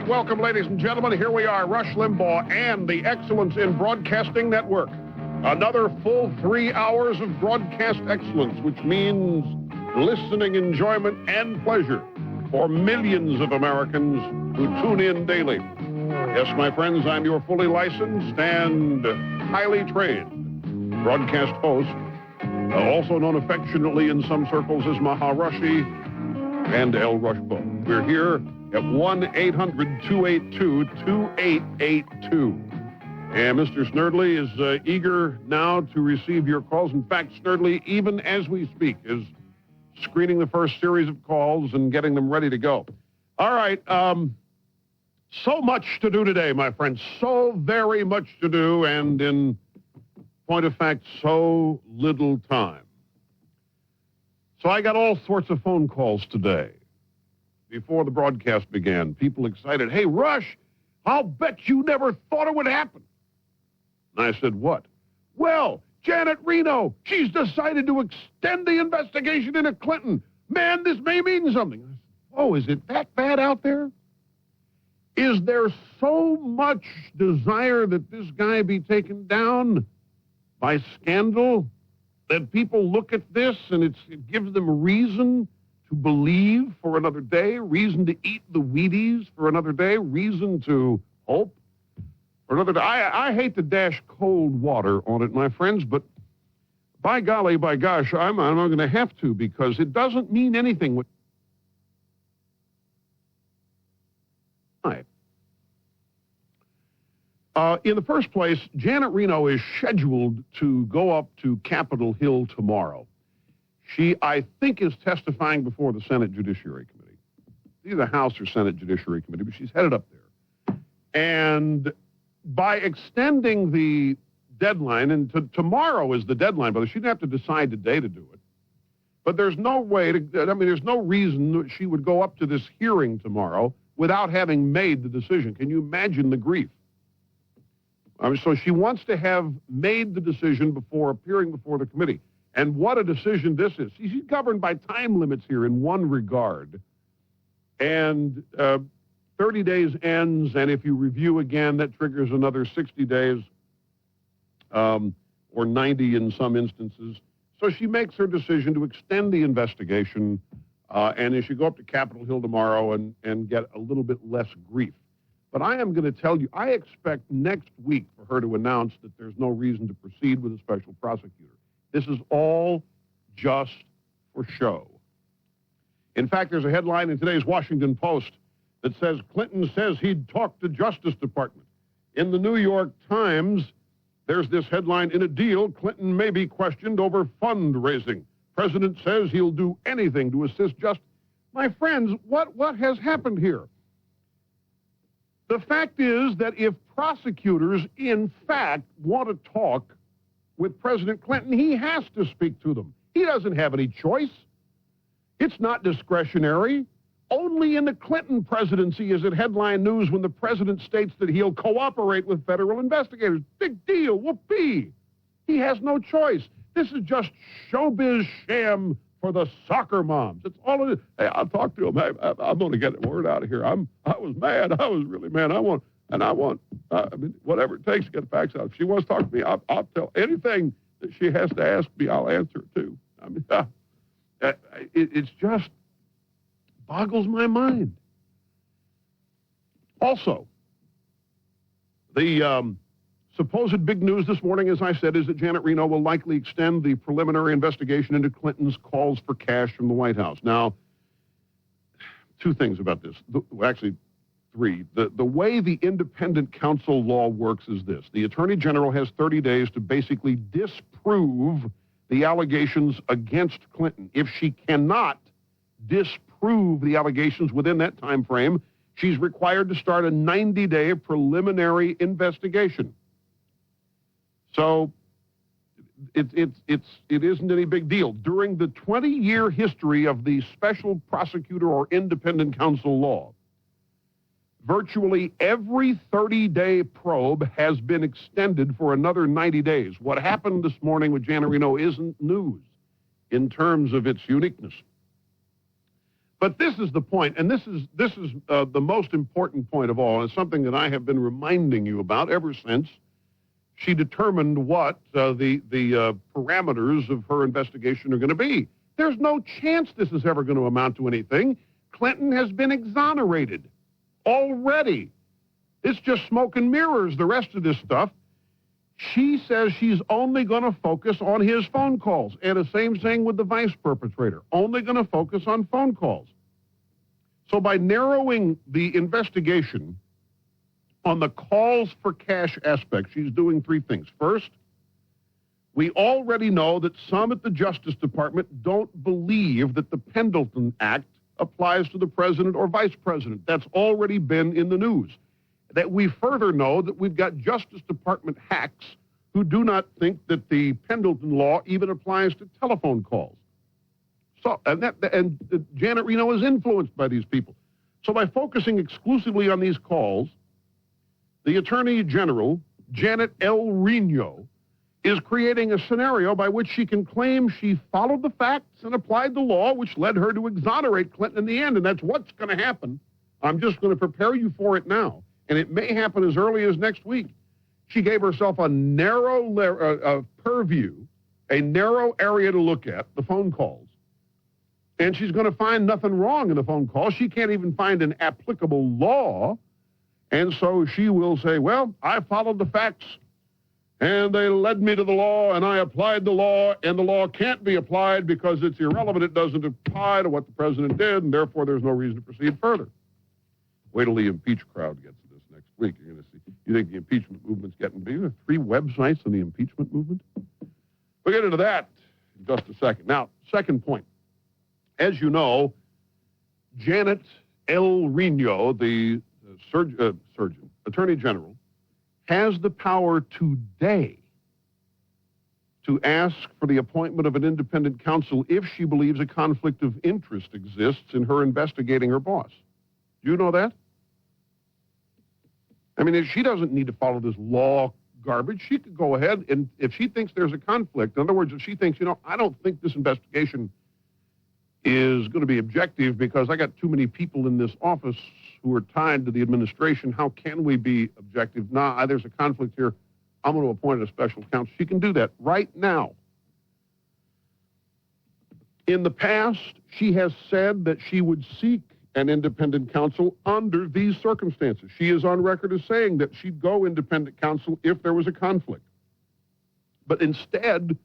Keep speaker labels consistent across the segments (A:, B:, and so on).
A: right, welcome, ladies and gentlemen. Here we are, Rush Limbaugh and the Excellence in Broadcasting Network. Another full 3 hours of broadcast excellence, which means listening enjoyment and pleasure for millions of Americans who tune in daily. Yes, my friends, I'm your fully licensed and highly trained broadcast host, also known affectionately in some circles as Maharashi and El Rushbo. We're here at 1-800-282-2882. And Mr. Snerdley is eager now to receive your calls. In fact, Snerdley, even as we speak, is screening the first series of calls and getting them ready to go. All right. So much to do today, my friends. So very much to do, and in point of fact, so little time. So I got all sorts of phone calls today before the broadcast began. People excited. Hey, Rush, I'll bet you never thought it would happen. And I said, what? Well, Janet Reno, she's decided to extend the investigation into Clinton. Man, this may mean something. I said, oh, is it that bad out there? Is there so much desire that this guy be taken down by scandal that people look at this and it gives them reason to believe for another day, reason to eat the Wheaties for another day, reason to hope for another day? I hate to dash cold water on it, my friends, but by golly, by gosh, I'm going to have to, because it doesn't mean anything. In the first place, Janet Reno is scheduled to go up to Capitol Hill tomorrow. She, I think, is testifying before the Senate Judiciary Committee. Either House or Senate Judiciary Committee, but she's headed up there. And by extending the deadline, and tomorrow is the deadline, but she didn't have to decide today to do it. But there's no way there's no reason that she would go up to this hearing tomorrow without having made the decision. Can you imagine the grief? So she wants to have made the decision before appearing before the committee. And what a decision this is. She's governed by time limits here in one regard. And 30 days ends, and if you review again, that triggers another 60 days, or 90 in some instances. So she makes her decision to extend the investigation, and she should go up to Capitol Hill tomorrow and get a little bit less grief. But I am going to tell you, I expect next week for her to announce that there's no reason to proceed with a special prosecutor. This is all just for show. In fact, there's a headline in today's Washington Post that says Clinton says he'd talk to Justice Department. In the New York Times, there's this headline, in a deal, Clinton may be questioned over fundraising. President says he'll do anything to assist justice. My friends, what has happened here? The fact is that if prosecutors, in fact, want to talk with President Clinton, he has to speak to them. He doesn't have any choice. It's not discretionary. Only in the Clinton presidency is it headline news when the president states that he'll cooperate with federal investigators. Big deal, whoopee. He has no choice. This is just showbiz sham for the soccer moms. It's all it is. Hey, I'll talk to him. Hey, I'm going to get the word out of here. I was mad. I was really mad. I want, whatever it takes to get the facts out. If she wants to talk to me, I'll tell anything that she has to ask me. I'll answer it too. It's just boggles my mind. Also, the supposed big news this morning, as I said, is that Janet Reno will likely extend the preliminary investigation into Clinton's calls for cash from the White House. Now, two things about this. Actually, three. The way the independent counsel law works is this. The Attorney General has 30 days to basically disprove the allegations against Clinton. If she cannot disprove the allegations within that time frame, she's required to start a 90-day preliminary investigation. So it isn't any big deal. During the 20-year history of the special prosecutor or independent counsel law, virtually every 30-day probe has been extended for another 90 days. What happened this morning with Janet Reno isn't news in terms of its uniqueness. But this is the point, and this is the most important point of all, and it's something that I have been reminding you about ever since she determined what the parameters of her investigation are going to be. There's no chance this is ever going to amount to anything. Clinton has been exonerated already. It's just smoke and mirrors, the rest of this stuff. She says she's only going to focus on his phone calls. And the same thing with the vice perpetrator. Only going to focus on phone calls. So by narrowing the investigation on the calls for cash aspect, she's doing three things. First, we already know that some at the Justice Department don't believe that the Pendleton Act applies to the president or vice president. That's already been in the news. That we further know that we've got Justice Department hacks who do not think that the Pendleton law even applies to telephone calls. So, and Janet Reno is influenced by these people. So by focusing exclusively on these calls, the Attorney General, Janet L. Reno, is creating a scenario by which she can claim she followed the facts and applied the law, which led her to exonerate Clinton in the end. And that's what's going to happen. I'm just going to prepare you for it now. And it may happen as early as next week. She gave herself a narrow purview, a narrow area to look at, the phone calls. And she's going to find nothing wrong in the phone call. She can't even find an applicable law. And so she will say, well, I followed the facts, and they led me to the law, and I applied the law, and the law can't be applied because it's irrelevant. It doesn't apply to what the president did, and therefore there's no reason to proceed further. Wait till the impeach crowd gets to this next week. You're going to see. You think the impeachment movement's getting bigger? 3 websites on the impeachment movement? We'll get into that in just a second. Now, second point. As you know, Janet L. Reno, the Attorney General, has the power today to ask for the appointment of an independent counsel if she believes a conflict of interest exists in her investigating her boss. Do you know that? I mean, she doesn't need to follow this law garbage. She could go ahead, and if she thinks there's a conflict, in other words, if she thinks, I don't think this investigation is going to be objective because I got too many people in this office who are tied to the administration. How can we be objective? Nah, there's a conflict here. I'm going to appoint a special counsel. She can do that right now. In the past, she has said that she would seek an independent counsel under these circumstances. She is on record as saying that she'd go independent counsel if there was a conflict. But instead,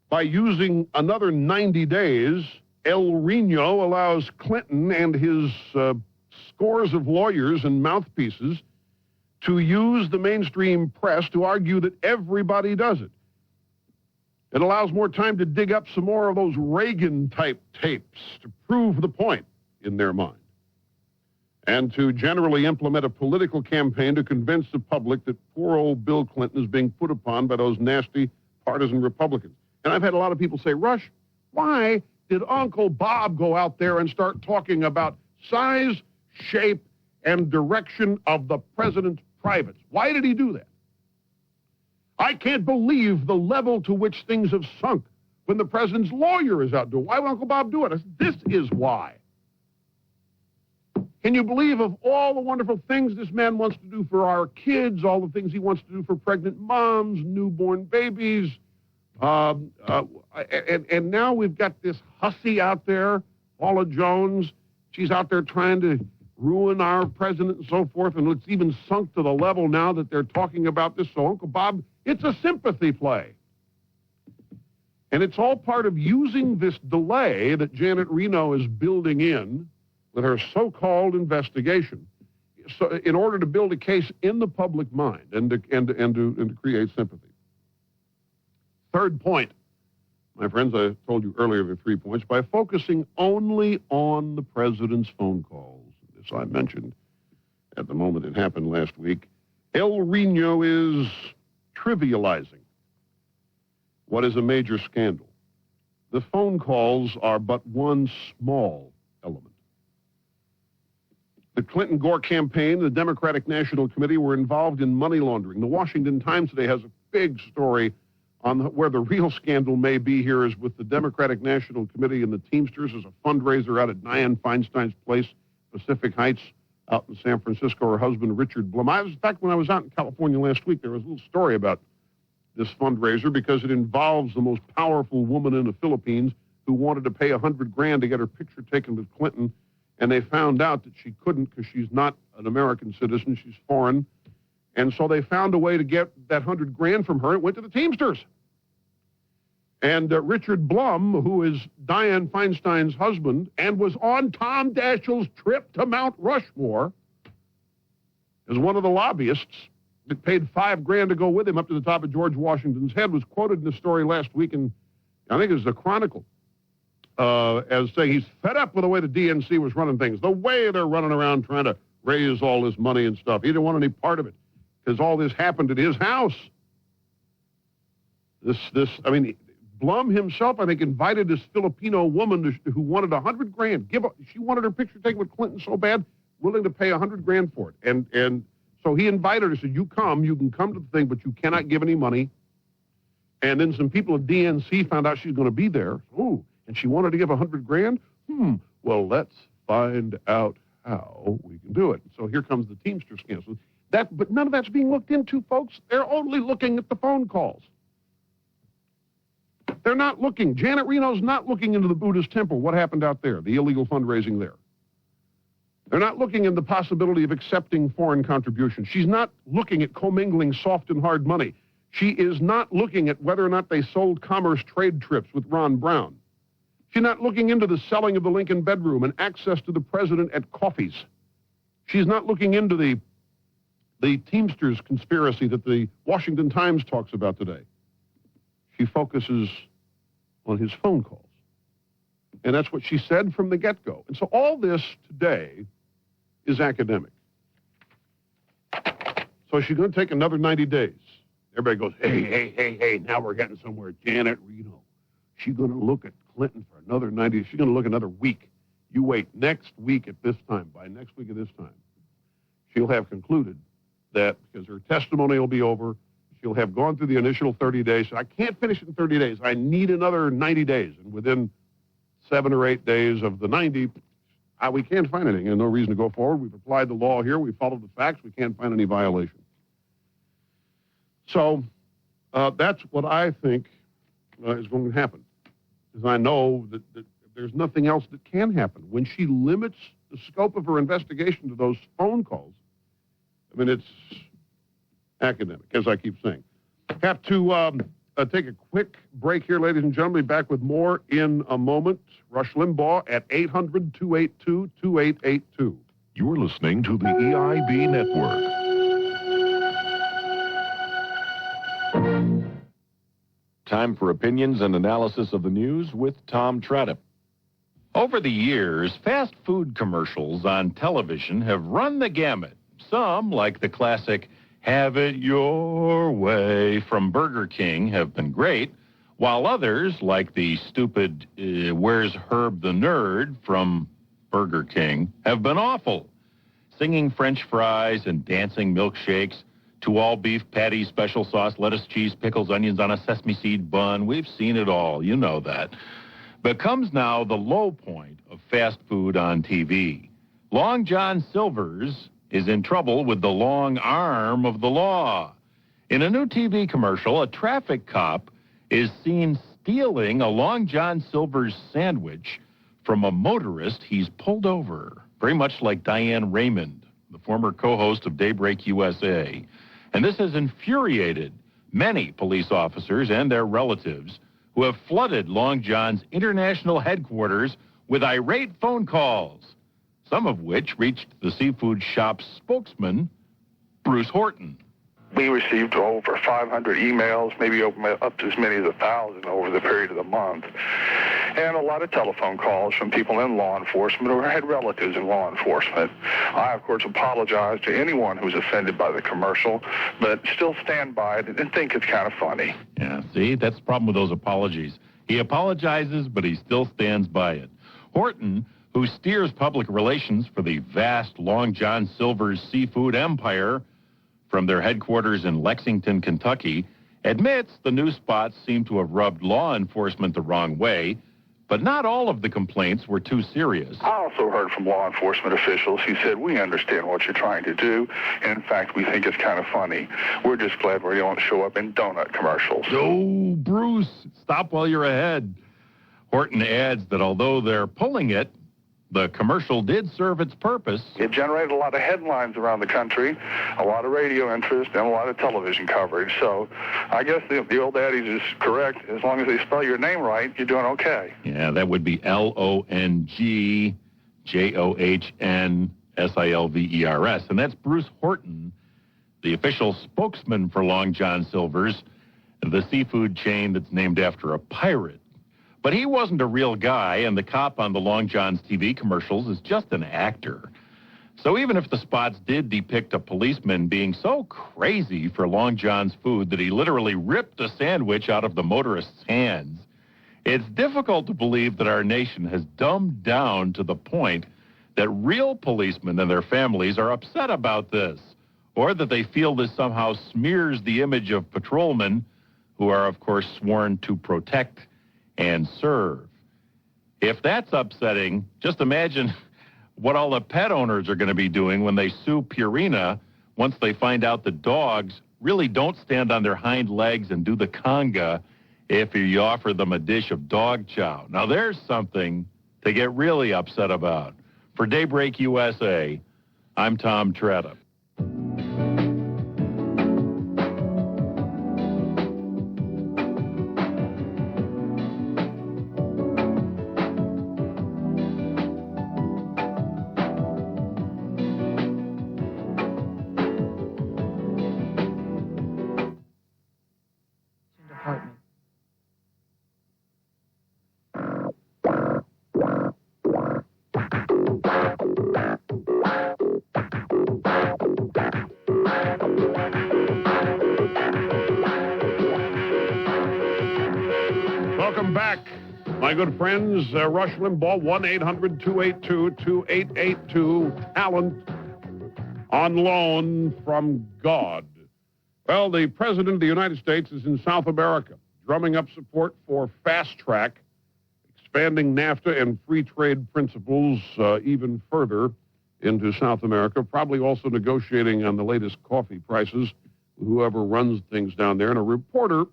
A: by using another 90 days, El Reno allows Clinton and his scores of lawyers and mouthpieces to use the mainstream press to argue that everybody does it. It allows more time to dig up some more of those Reagan-type tapes to prove the point in their mind, and to generally implement a political campaign to convince the public that poor old Bill Clinton is being put upon by those nasty partisan Republicans. And I've had a lot of people say, Rush, why did Uncle Bob go out there and start talking about size, shape, and direction of the president's privates? Why did he do that? I can't believe the level to which things have sunk when the president's lawyer is out doing it. Why would Uncle Bob do it? I said, this is why. Can you believe of all the wonderful things this man wants to do for our kids, all the things he wants to do for pregnant moms, newborn babies, and now we've got this hussy out there, Paula Jones. She's out there trying to ruin our president and so forth, and it's even sunk to the level now that they're talking about this. So, Uncle Bob, it's a sympathy play. And it's all part of using this delay that Janet Reno is building in with her so-called investigation, so in order to build a case in the public mind and to create sympathy. Third point, my friends, I told you earlier the 3 points, by focusing only on the president's phone calls. This I mentioned at the moment it happened last week. El Reno is trivializing what is a major scandal. The phone calls are but one small element. The Clinton-Gore campaign, the Democratic National Committee were involved in money laundering. The Washington Times today has a big story where the real scandal may be here is with the Democratic National Committee and the Teamsters as a fundraiser out at Dianne Feinstein's place, Pacific Heights, out in San Francisco. Her husband, Richard Blum. In fact, when I was out in California last week, there was a little story about this fundraiser because it involves the most powerful woman in the Philippines who wanted to pay $100,000 to get her picture taken with Clinton, and they found out that she couldn't because she's not an American citizen, she's foreign. And so they found a way to get that $100,000 from her. It went to the Teamsters. And Richard Blum, who is Dianne Feinstein's husband and was on Tom Daschle's trip to Mount Rushmore, as one of the lobbyists that paid $5,000 to go with him up to the top of George Washington's head, was quoted in the story last week, and I think it was the Chronicle, as saying he's fed up with the way the DNC was running things, the way they're running around trying to raise all this money and stuff. He didn't want any part of it because all this happened at his house. Blum himself, I think, invited this Filipino woman who wanted $100,000. She wanted her picture taken with Clinton so bad, willing to pay $100,000 for it. And so he invited her, said, you can come to the thing, but you cannot give any money. And then some people at DNC found out she's going to be there. Ooh, and she wanted to give $100,000? Well, let's find out how we can do it. So here comes the Teamster scandal. But none of that's being looked into, folks. They're only looking at the phone calls. They're not looking. Janet Reno's not looking into the Buddhist temple. What happened out there? The illegal fundraising there. They're not looking at the possibility of accepting foreign contributions. She's not looking at commingling soft and hard money. She is not looking at whether or not they sold commerce trade trips with Ron Brown. She's not looking into the selling of the Lincoln bedroom and access to the president at coffees. She's not looking into the Teamsters conspiracy that the Washington Times talks about today. She focuses on his phone calls. And that's what she said from the get-go. And so all this today is academic. So she's going to take another 90 days. Everybody goes, hey, now we're getting somewhere. Janet Reno. She's going to look at Clinton for another 90 days. She's going to look another week. You wait next week at this time. By next week at this time, she'll have concluded that because her testimony will be over, she'll have gone through the initial 30 days. I can't finish it in 30 days. I need another 90 days. And within 7 or 8 days of the 90, we can't find anything. There's no reason to go forward. We've applied the law here. We've followed the facts. We can't find any violation. So that's what I think is going to happen. Because I know that there's nothing else that can happen. When she limits the scope of her investigation to those phone calls, I mean, it's academic, as I keep saying. Have to take a quick break here, ladies and gentlemen. Be back with more in a moment. Rush Limbaugh at 800-282-2882.
B: You're listening to the EIB Network. Time for opinions and analysis of the news with Tom Tradip.
C: Over the years, fast food commercials on television have run the gamut. Some, like the classic "Have It Your Way" from Burger King, have been great, while others, like the stupid "Where's Herb the Nerd" from Burger King, have been awful. Singing French fries and dancing milkshakes to all beef patty, special sauce, lettuce, cheese, pickles, onions on a sesame seed bun. We've seen it all. You know that. But comes now the low point of fast food on TV. Long John Silver's is in trouble with the long arm of the law. In a new TV commercial, a traffic cop is seen stealing a Long John Silver's sandwich from a motorist he's pulled over, very much like Diane Raymond, the former co-host of Daybreak USA. And this has infuriated many police officers and their relatives who have flooded Long John's international headquarters with irate phone calls, some of which reached the seafood shop's spokesman, Bruce Horton.
D: We received over 500 emails, maybe up to as many as 1,000 over the period of the month, and a lot of telephone calls from people in law enforcement or had relatives in law enforcement. I, of course, apologize to anyone who's offended by the commercial, but still stand by it and think it's kind of funny.
C: Yeah, see, that's the problem with those apologies. He apologizes, but he still stands by it. Horton, who steers public relations for the vast Long John Silver's seafood empire, from their headquarters in Lexington, Kentucky, admits the new spots seem to have rubbed law enforcement the wrong way, but not all of the complaints were too serious.
D: I also heard from law enforcement officials who said, we understand what you're trying to do, and in fact, we think it's kind of funny. We're just glad we don't show up in donut commercials.
C: No, Bruce, stop while you're ahead. Horton adds that although they're pulling it, the commercial did serve its purpose.
D: It generated a lot of headlines around the country, a lot of radio interest, and a lot of television coverage. So I guess the old adage is correct. As long as they spell your name right, you're doing okay.
C: Yeah, that would be LONGJOHNSILVERS. And that's Bruce Horton, the official spokesman for Long John Silver's, the seafood chain that's named after a pirate. But he wasn't a real guy, and the cop on the Long John's TV commercials is just an actor. So even if the spots did depict a policeman being so crazy for Long John's food that he literally ripped a sandwich out of the motorist's hands, it's difficult to believe that our nation has dumbed down to the point that real policemen and their families are upset about this, or that they feel this somehow smears the image of patrolmen, who are, of course, sworn to protect and serve. If that's upsetting, just imagine what all the pet owners are going to be doing when they sue Purina once they find out that dogs really don't stand on their hind legs and do the conga if you offer them a dish of dog chow. Now there's something to get really upset about. For Daybreak USA, I'm Tom Tretta.
A: Welcome back, my good friends. Rush Limbaugh, 1-800-282-2882. Talent on loan from God. Well, the President of the United States is in South America, drumming up support for fast track, expanding NAFTA and free trade principles even further into South America, probably also negotiating on the latest coffee prices with whoever runs things down there. And a reporter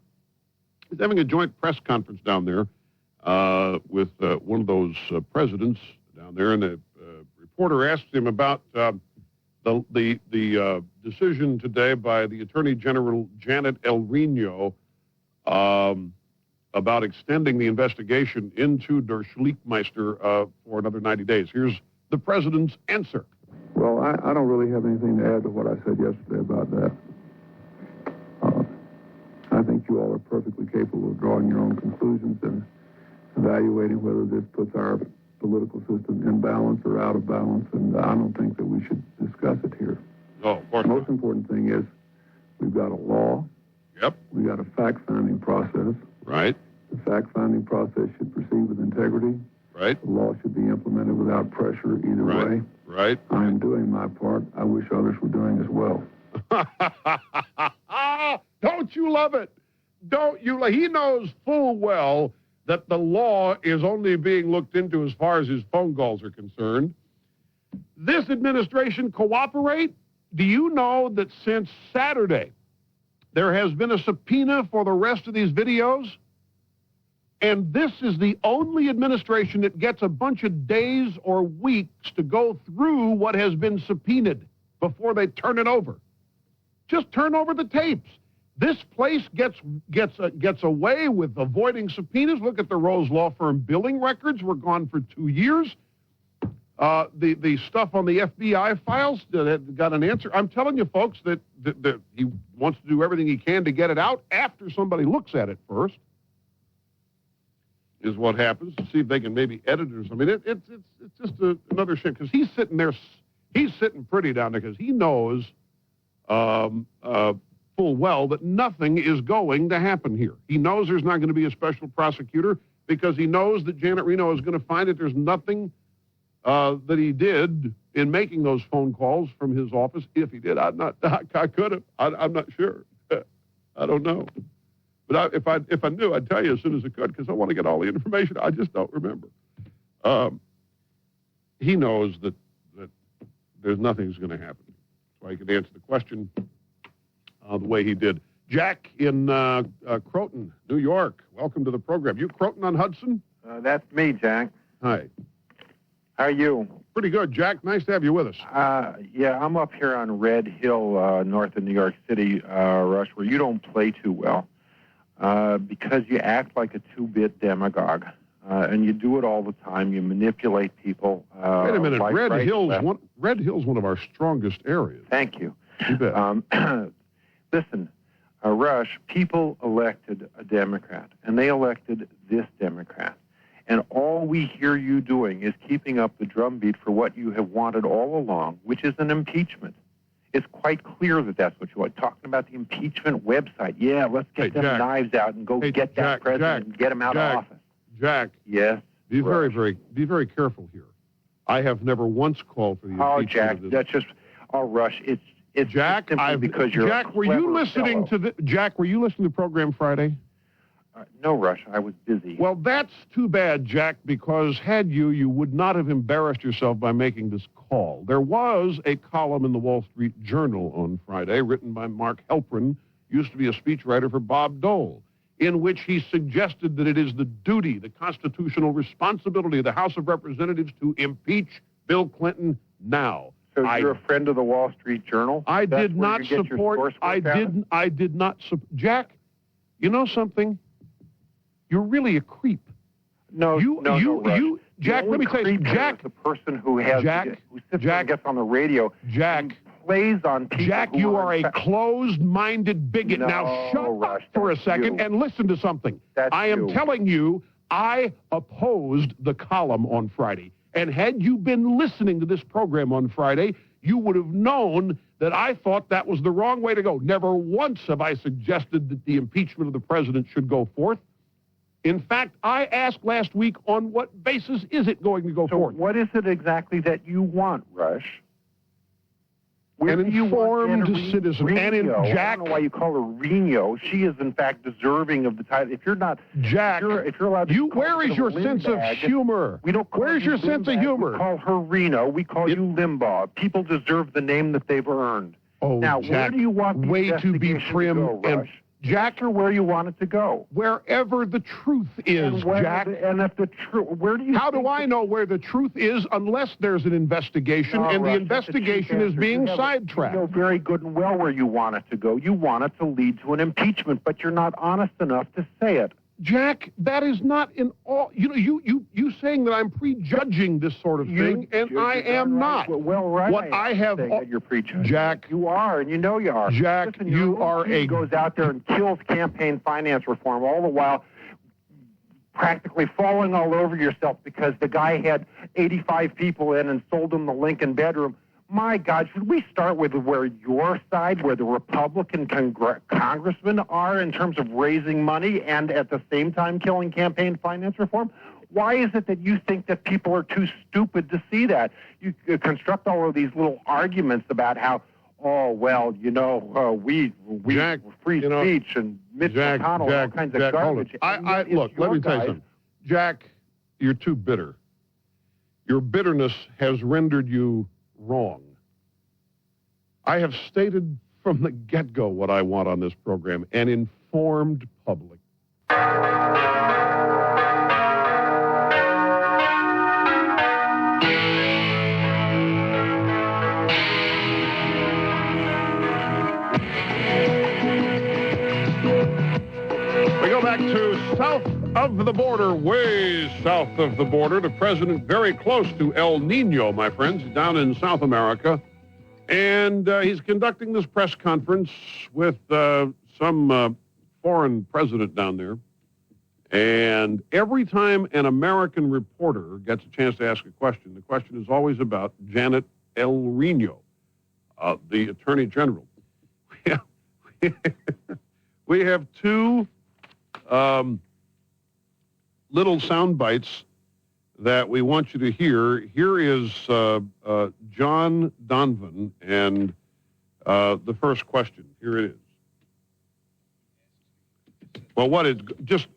A: is having a joint press conference down there with one of those presidents down there, and the reporter asked him about the decision today by the Attorney General Janet El Reno about extending the investigation into Der Schlickmeister for another 90 days. Here's the president's answer.
E: Well, I don't really have anything to add to what I said yesterday about that. I think you all are perfectly capable of drawing your own conclusions and evaluating whether this puts our political system in balance or out of balance, and I don't think that we should discuss it here.
A: Oh, of course.
E: The most important thing is we've got a law.
A: Yep.
E: We've got a fact-finding process.
A: Right.
E: The fact-finding process should proceed with integrity.
A: Right.
E: The law should be implemented without pressure either way.
A: Right.
E: I am doing my part. I wish others were doing as well.
A: Don't you love it? Don't you? He knows full well that the law is only being looked into as far as his phone calls are concerned. This administration cooperate? Do you know that since Saturday, there has been a subpoena for the rest of these videos? And this is the only administration that gets a bunch of days or weeks to go through what has been subpoenaed before they turn it over. Just turn over the tapes. This place gets away with avoiding subpoenas. Look at the Rose Law Firm billing records. We're gone for 2 years. The stuff on the FBI files that got an answer. I'm telling you, folks, that he wants to do everything he can to get it out after somebody looks at it first. Is what happens, to see if they can maybe edit it or something. It's just another shame, because he's sitting there, he's sitting pretty down there, because he knows full well that nothing is going to happen here. He knows there's not going to be a special prosecutor, because he knows that Janet Reno is going to find that there's nothing that he did in making those phone calls from his office. If he did, I could have. I'm not sure. I don't know. But if I knew, I'd tell you as soon as I could because I want to get all the information. I just don't remember. He knows that there's nothing that's going to happen. So he could answer the question the way he did. Jack in Croton, New York. Welcome to the program. You Croton on Hudson?
F: That's me, Jack.
A: Hi.
F: How are you?
A: Pretty good, Jack. Nice to have you with us.
F: Yeah, I'm up here on Red Hill, north of New York City, Rush, where you don't play too well because you act like a two-bit demagogue. And you do it all the time. You manipulate people.
A: Wait a minute.
F: Like
A: Red Hill's one of our strongest areas.
F: Thank you.
A: You bet.
F: Listen, Rush, people elected a Democrat, and they elected this Democrat. And all we hear you doing is keeping up the drumbeat for what you have wanted all along, which is an impeachment. It's quite clear that that's what you want. Talking about the impeachment website. Yeah, let's get them
A: Jack.
F: knives out and go get that president and get him out of office.
A: Jack.
F: Yes.
A: Be very careful here. I have never once called for the impeachment.
F: Oh, Jack, that's just Rush. It's
A: Jack.
F: Because you're
A: Jack. Were you listening to the Jack? Were you listening to the program Friday?
F: No, Rush. I was busy.
A: Well, that's too bad, Jack. Because had you would not have embarrassed yourself by making this call. There was a column in the Wall Street Journal on Friday, written by Mark Helprin, used to be a speechwriter for Bob Dole, in which he suggested that it is the duty, the constitutional responsibility of the House of Representatives to impeach Bill Clinton now.
F: So you're a friend of the Wall Street Journal?
A: I did not support. I did not support. Jack, you know something? You're really a creep.
F: No,
A: Jack, let me tell you, Jack,
F: the person who has who sits there and gets on the radio.
A: Jack.
F: Plays on people.
A: Jack, you are a closed-minded bigot.
F: No,
A: now shut
F: Rush,
A: up for a second and listen to something. I am telling you, I opposed the column on Friday. And had you been listening to this program on Friday, you would have known that I thought that was the wrong way to go. Never once have I suggested that the impeachment of the president should go forth. In fact, I asked last week, on what basis is it going to go forth?
F: What is it exactly that you want, Rush?
A: An informed citizen.
F: And Jack, I don't know why you call her Reno. She is, in fact, deserving of the title. If you're not,
A: Jack,
F: if you're allowed to
A: where is your sense of humor?
F: We don't.
A: Where's your sense of humor?
F: We call her Reno. We call you Limbaugh. People deserve the name that they've earned.
A: Oh,
F: now,
A: Jack,
F: where do you want the
A: way to be
F: investigation
A: prim
F: to go, Rush?
A: Jack,
F: or where you want it to go?
A: Wherever the truth is, Jack.
F: And if the truth, where do you?
A: How do I know where the truth is unless there's an investigation, and
F: Rush,
A: the investigation is being sidetracked?
F: You know very good and well where you want it to go. You want it to lead to an impeachment, but you're not honest enough to say it.
A: Jack, that is not in all. You know, you saying that I'm prejudging this sort of thing, and I am not.
F: Well, right.
A: What I have,
F: that you're prejudging.
A: Jack,
F: you are, and you know you are.
A: Jack,
F: listen,
A: you are a
F: goes out there and kills campaign finance reform, all the while practically falling all over yourself because the guy had 85 people in and sold them the Lincoln bedroom. My God, should we start with where your side, where the Republican congressmen are in terms of raising money and at the same time killing campaign finance reform? Why is it that you think that people are too stupid to see that? You construct all of these little arguments about how, oh, well, you know, we
A: Jack,
F: free speech and Mitch McConnell, all kinds of garbage.
A: Look, let me tell you something. Jack, you're too bitter. Your bitterness has rendered you wrong. I have stated from the get-go what I want on this program, an informed public. We go back to south of the border, way south of the border. The president very close to El Nino, my friends, down in South America. And he's conducting this press conference with some foreign president down there. And every time an American reporter gets a chance to ask a question, the question is always about Janet El Reno, the Attorney General. We have two little sound bites that we want you to hear. Here is John Donvan, and the first question. Here it is. Well, what is just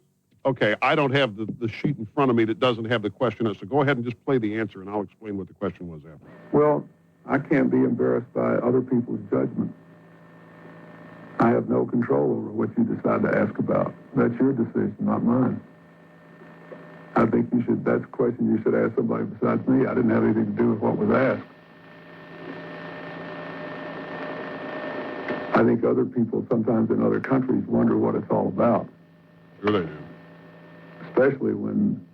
A: okay? I don't have the sheet in front of me that doesn't have the question in it, so go ahead and just play the answer, and I'll explain what the question was after.
E: Well, I can't be embarrassed by other people's judgment. I have no control over what you decide to ask about. That's your decision, not mine. I think that's a question you should ask somebody besides me. I didn't have anything to do with what was asked. I think other people sometimes in other countries wonder what it's all about.
A: Sure they do.
E: Especially when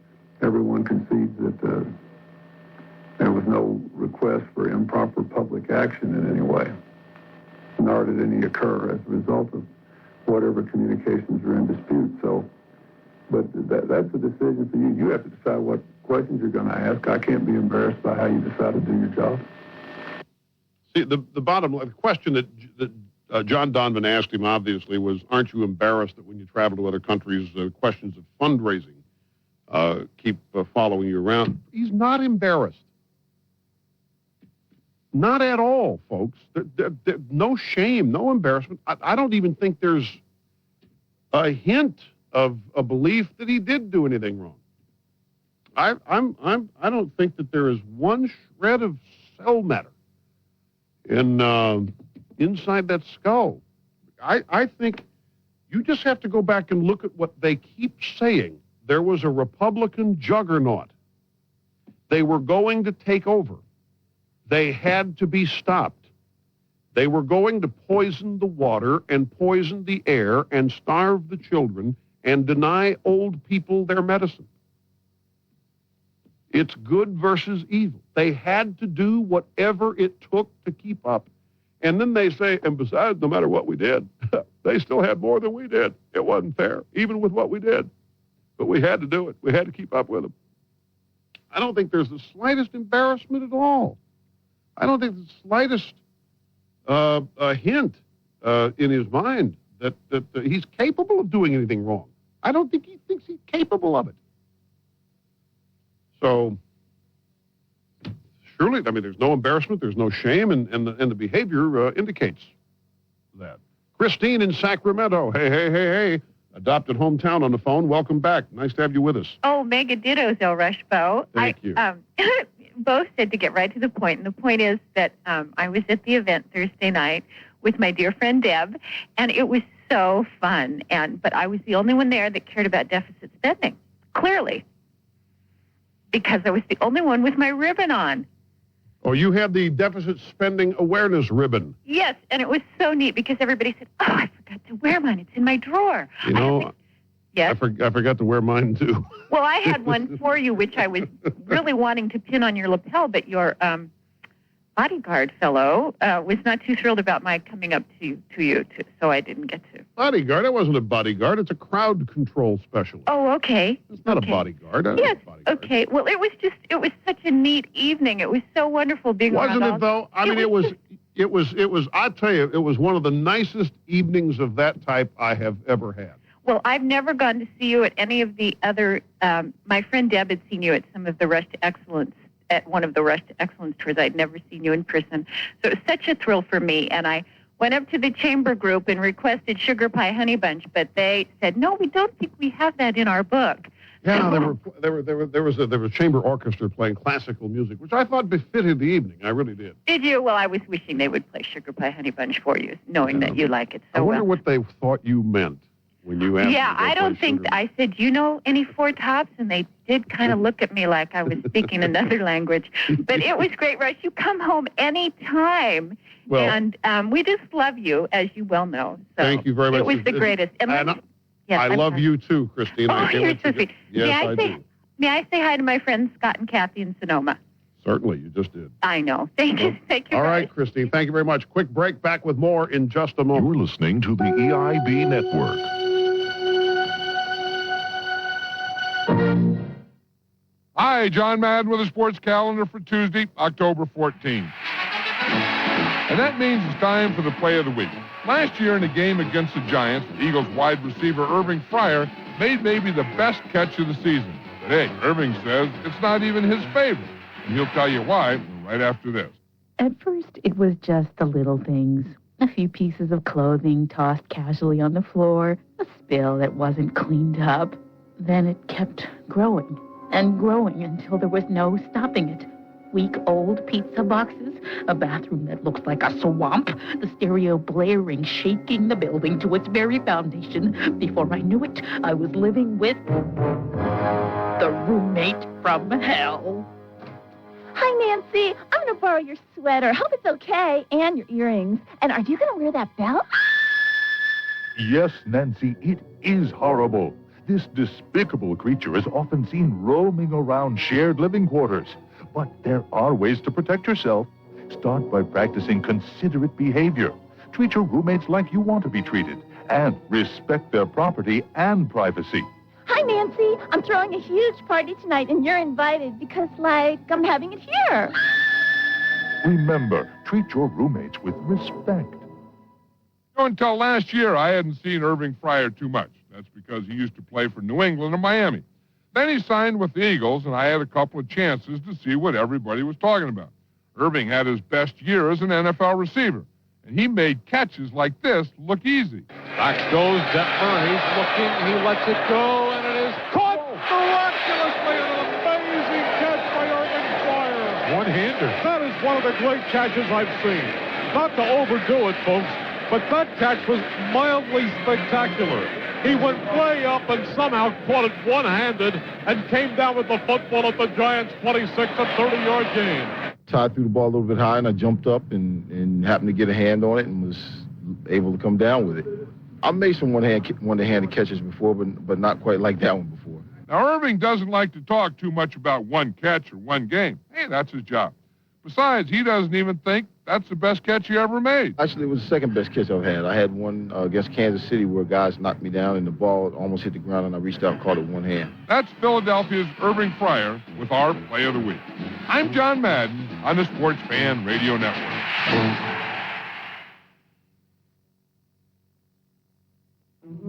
E: everyone concedes that there was no request for improper public action in any way, nor did any occur as a result of whatever communications are in dispute. So, but that's a decision for you. You have to decide what questions you're going to ask. I can't be embarrassed by how you decide to do your job.
A: See, the bottom line, the question that John Donovan asked him, obviously, was, aren't you embarrassed that when you travel to other countries, questions of fundraising keep following you around? He's not embarrassed. Not at all, folks. No shame, no embarrassment. I don't even think there's a hint of a belief that he did do anything wrong. I don't think that there is one shred of cell matter inside that skull. I think you just have to go back and look at what they keep saying. There was a Republican juggernaut. They were going to take over. They had to be stopped. They were going to poison the water and poison the air and starve the children and deny old people their medicine. It's good versus evil. They had to do whatever it took to keep up. And then they say, and besides, no matter what we did, they still had more than we did. It wasn't fair, even with what we did. But we had to do it. We had to keep up with them. I don't think there's the slightest embarrassment at all. I don't think the slightest hint in his mind that he's capable of doing anything wrong. I don't think he thinks he's capable of it. So, surely, I mean, there's no embarrassment, there's no shame, and the behavior indicates that. Christine in Sacramento. Hey. Adopted hometown on the phone. Welcome back. Nice to have you with us.
G: Oh, mega dittos, El Rushbo.
A: Thank you.
G: Both said to get right to the point, and the point is that I was at the event Thursday night with my dear friend Deb, and it was so fun. But I was the only one there that cared about deficit spending, clearly, because I was the only one with my ribbon on.
A: Oh, you had the deficit spending awareness ribbon.
G: Yes, and it was so neat because everybody said, "Oh, I forgot to wear mine. It's in my drawer."
A: You know,
G: yes?
A: I forgot to wear mine, too.
G: Well, I had one for you, which I was really wanting to pin on your lapel, but your bodyguard fellow was not too thrilled about my coming up to you, so I didn't get to.
A: Bodyguard? That wasn't a bodyguard. It's a crowd control specialist.
G: Oh, okay.
A: It's not a bodyguard.
G: Yes, okay. Well, it was such a neat evening. It was so wonderful being around.
A: Wasn't it, though? I mean, it was, I'll tell you, it was one of the nicest evenings of that type I have ever had.
G: Well, I've never gone to see you at any of the other, my friend Deb had seen you at some of the Rush to Excellence, at one of the Rush to Excellence tours. I'd never seen you in person. So it was such a thrill for me. And I went up to the chamber group and requested Sugar Pie Honey Bunch, but they said, no, we don't think we have that in our book.
A: Yeah, there was a chamber orchestra playing classical music, which I thought befitted the evening. I really did.
G: Did you? Well, I was wishing they would play Sugar Pie Honey Bunch for you, knowing that you like it so well.
A: I wonder what they thought you meant when you asked.
G: Yeah, I don't think, I said, you know any Four Tops? And they did kind of look at me like I was speaking another language. But it was great, Rush. You come home any time. Well, and we just love you, as you well know. So
A: thank you very much.
G: It was the greatest. And yes,
A: I love you too, Christine.
G: Oh, you're so sweet.
A: Yes, I do.
G: May I say hi to my friends Scott and Kathy in Sonoma?
A: Certainly, you just did.
G: I know. Thank you. Thank you.
A: All right, Christine. Thank you very much. Quick break. Back with more in just a moment.
B: You're listening to the EIB Network.
H: Hi, John Madden with a sports calendar for Tuesday, October 14th. And that means it's time for the play of the week. Last year in a game against the Giants, the Eagles wide receiver Irving Fryer made maybe the best catch of the season. But hey, Irving says it's not even his favorite. And he'll tell you why right after this.
I: At first, it was just the little things. A few pieces of clothing tossed casually on the floor, a spill that wasn't cleaned up. Then it kept growing and growing until there was no stopping it. Week-old pizza boxes, a bathroom that looked like a swamp, the stereo blaring, shaking the building to its very foundation. Before I knew it, I was living with the roommate from hell.
J: Hi, Nancy. I'm going to borrow your sweater. Hope it's okay. And your earrings. And are you going to wear that belt?
K: Yes, Nancy, it is horrible. This despicable creature is often seen roaming around shared living quarters. But there are ways to protect yourself. Start by practicing considerate behavior. Treat your roommates like you want to be treated. And respect their property and privacy.
J: Hi, Nancy. I'm throwing a huge party tonight, and you're invited because, I'm having it here.
K: Remember, treat your roommates with respect.
H: Until last year, I hadn't seen Irving Fryer too much. That's because he used to play for New England and Miami. Then he signed with the Eagles, and I had a couple of chances to see what everybody was talking about. Irving had his best year as an NFL receiver, and he made catches like this look easy.
L: Back goes Detmer. He's looking. He lets it go, and it is caught miraculously. An amazing catch by Irving Fryer.
H: One-hander.
L: That is one of the great catches I've seen. Not to overdo it, folks, but that catch was mildly spectacular. He went way up and somehow caught it one-handed and came down with the football at the Giants' 26 and 30-yard gain.
M: Todd threw the ball a little bit high, and I jumped up and happened to get a hand on it and was able to come down with it. I've made some one-handed catches before, but not quite like that one before.
H: Now, Irving doesn't like to talk too much about one catch or one game. Hey, that's his job. Besides, he doesn't even think that's the best catch he ever made.
M: Actually, it was the second best catch I've had. I had one against Kansas City where guys knocked me down and the ball almost hit the ground, and I reached out and caught it with one hand.
H: That's Philadelphia's Irving Fryer with our Play of the Week. I'm John Madden on the Sports Fan Radio Network.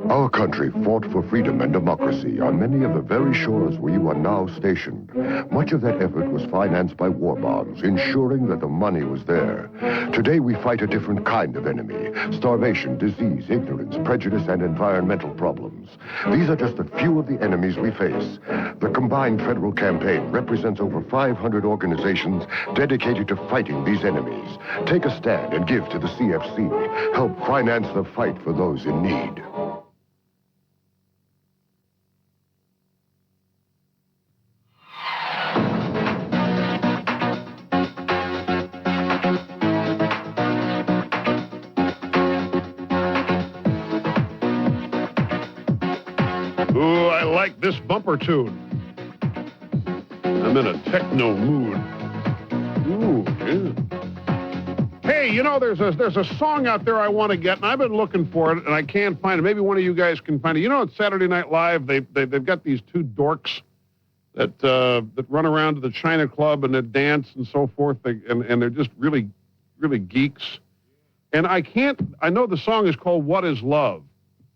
N: Our country fought for freedom and democracy on many of the very shores where you are now stationed. Much of that effort was financed by war bonds, ensuring that the money was there. Today we fight a different kind of enemy: starvation, disease, ignorance, prejudice, and environmental problems. These are just a few of the enemies we face. The combined federal campaign represents over 500 organizations dedicated to fighting these enemies. Take a stand and give to the CFC. Help finance the fight for those in need.
A: Ooh, I like this bumper tune. I'm in a techno mood. Ooh, yeah. Hey, you know, there's a song out there I want to get, and I've been looking for it, and I can't find it. Maybe one of you guys can find it. You know, at Saturday Night Live, they've got these two dorks that run around to the China Club and they dance and so forth, and they're just really, really geeks. And I know the song is called What Is Love.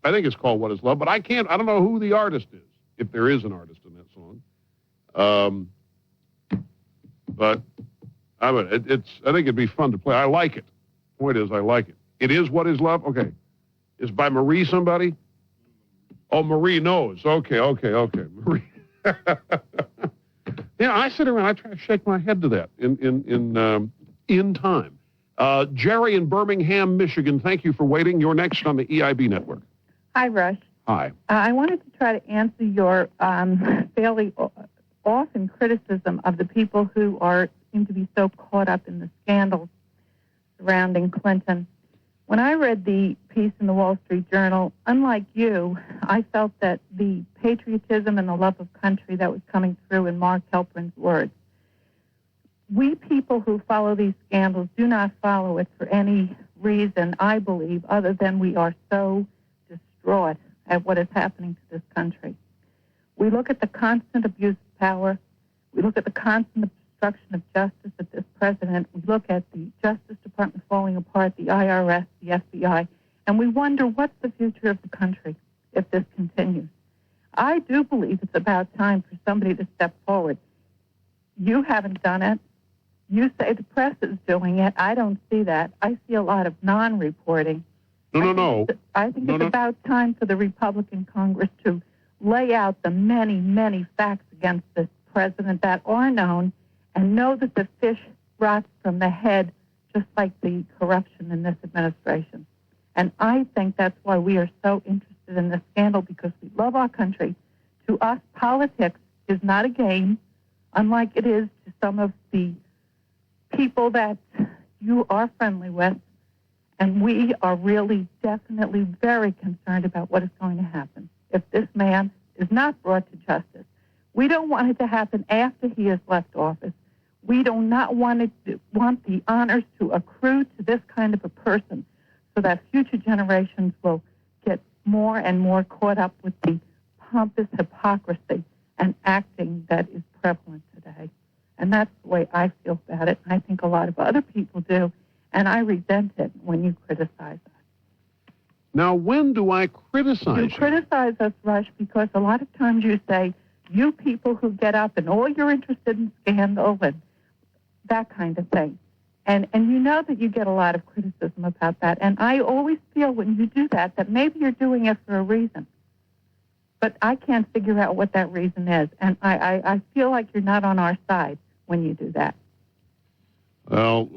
A: I think it's called What Is Love, but I don't know who the artist is, if there is an artist in that song. But I think it'd be fun to play. I like it. Point is, I like it. It is What Is Love? Okay. It's by Marie somebody? Oh, Marie knows. Okay. Marie. Yeah, I sit around, I try to shake my head to that in time. Jerry in Birmingham, Michigan, thank you for waiting. You're next on the EIB network.
O: Hi, Rush.
A: Hi.
O: I wanted to try to answer your fairly often criticism of the people who seem to be so caught up in the scandals surrounding Clinton. When I read the piece in the Wall Street Journal, unlike you, I felt that the patriotism and the love of country that was coming through in Mark Halperin's words. We people who follow these scandals do not follow it for any reason, I believe, other than we are so distraught at what is happening to this country. We look at the constant abuse of power. We look at the constant obstruction of justice at this president. We look at the Justice Department falling apart, the IRS, the FBI, and we wonder what's the future of the country if this continues. I do believe it's about time for somebody to step forward. You haven't done it. You say the press is doing it. I don't see that. I see a lot of non-reporting.
A: No.
O: I think it's about time for the Republican Congress to lay out the many, many facts against this president that are known and know that the fish rots from the head, just like the corruption in this administration. And I think that's why we are so interested in this scandal, because we love our country. To us, politics is not a game, unlike it is to some of the people that you are friendly with. And we are really definitely very concerned about what is going to happen if this man is not brought to justice. We don't want it to happen after he has left office. We do not want the honors to accrue to this kind of a person, so that future generations will get more and more caught up with the pompous hypocrisy and acting that is prevalent today. And that's the way I feel about it. I think a lot of other people do, and I resent it when you criticize us.
A: Now, when do I criticize you?
O: You criticize us, Rush, because a lot of times you say, you people who get up and all you're interested in scandal and that kind of thing. And you know that you get a lot of criticism about that. And I always feel when you do that, that maybe you're doing it for a reason. But I can't figure out what that reason is. And I feel like you're not on our side when you do that.
A: Well,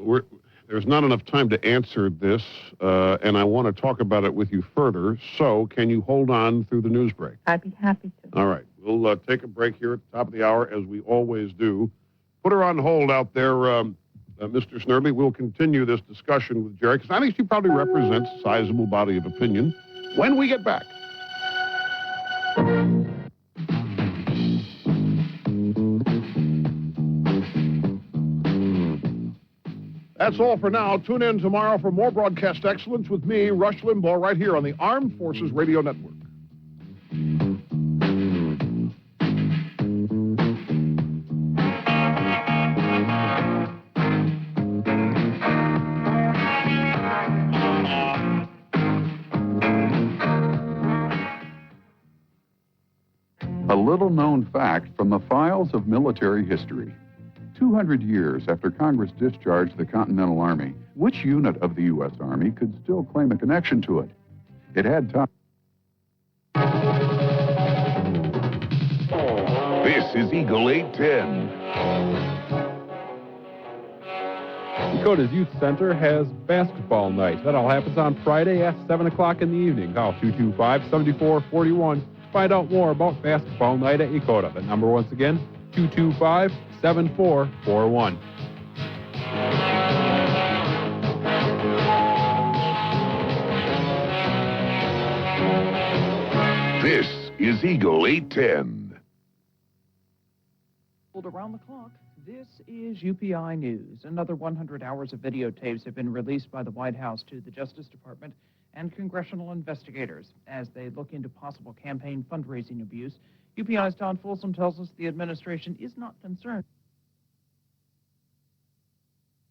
A: there's not enough time to answer this, and I want to talk about it with you further. So can you hold on through the news break?
O: I'd be happy to.
A: All right. We'll take a break here at the top of the hour, as we always do. Put her on hold out there, Mr. Snerdley. We'll continue this discussion with Jerry, because I think she probably represents a sizable body of opinion when we get back. That's all for now. Tune in tomorrow for more broadcast excellence with me, Rush Limbaugh, right here on the Armed Forces Radio Network.
P: A little-known fact from the files of military history. 200 years after Congress discharged the Continental Army, which unit of the U.S. Army could still claim a connection to it? It had time.
Q: This is Eagle 810.
L: Dakota's Youth Center has basketball night. That all happens on Friday at 7 o'clock in the evening. Call 225-7441 to find out more about basketball night at Dakota. The number, once again, 225-7441.
Q: This is Eagle 810.
R: Around the clock, this is UPI News. Another 100 hours of videotapes have been released by the White House to the Justice Department and congressional investigators as they look into possible campaign fundraising abuse. UPI's Don Folsom tells us the administration is not concerned.